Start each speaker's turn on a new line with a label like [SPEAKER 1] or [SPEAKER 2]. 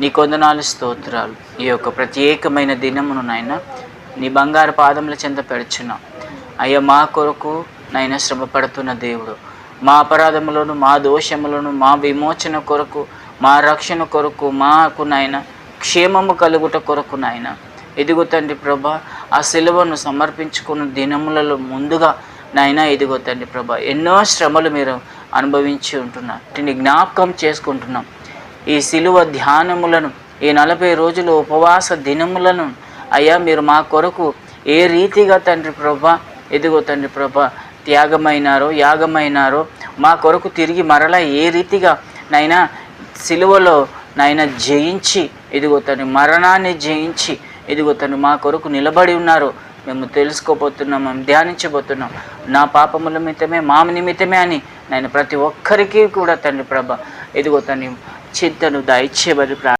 [SPEAKER 1] నీ కొందనాలు స్తోత్రాలు. ఈ యొక్క ప్రత్యేకమైన దినమును నాయన నీ బంగారు పాదముల చెంత పెడుచున్నాం అయ్యా. మా కొరకు నాయన శ్రమ పడుతున్న దేవుడు, మా అపరాధములను, మా దోషములను, మా విమోచన కొరకు, మా రక్షణ కొరకు, మాకు నాయన క్షేమము కలుగుట కొరకు నాయన ఇదిగో తండ్రి ప్రభా, ఆ సిలువను సమర్పించుకున్న దినములలో ముందుగా నాయన ఇదిగో తండ్రి ప్రభా ఎన్నో శ్రమలు మీరు అనుభవించి ఉంటున్నారు. వీటిని జ్ఞాపకం చేసుకుంటున్నాం. ఈ సిలువ ధ్యానములను, ఈ 40 రోజులు ఉపవాస దినములను అయ్యా మీరు మా కొరకు ఏ రీతిగా తండ్రి ప్రభా ఇదిగో తండ్రి ప్రభా యాగమైనారో మా కొరకు తిరిగి మరలా ఏ రీతిగా నైనా సిలువలో నైనా జయించి ఇదిగో తండ్రి మరణాన్ని జయించి ఇదిగో తండ్రి మా కొరకు నిలబడి ఉన్నారో మేము తెలుసుకోబోతున్నాం, మేము ధ్యానించబోతున్నాం. నా పాపముల నిమిత్తమే, మా నిమిత్తమే అని నేను ప్రతి ఒక్కరికి కూడా తండ్రి ప్రభ ఇదిగో తండ్రి చింతను దయచేయబడి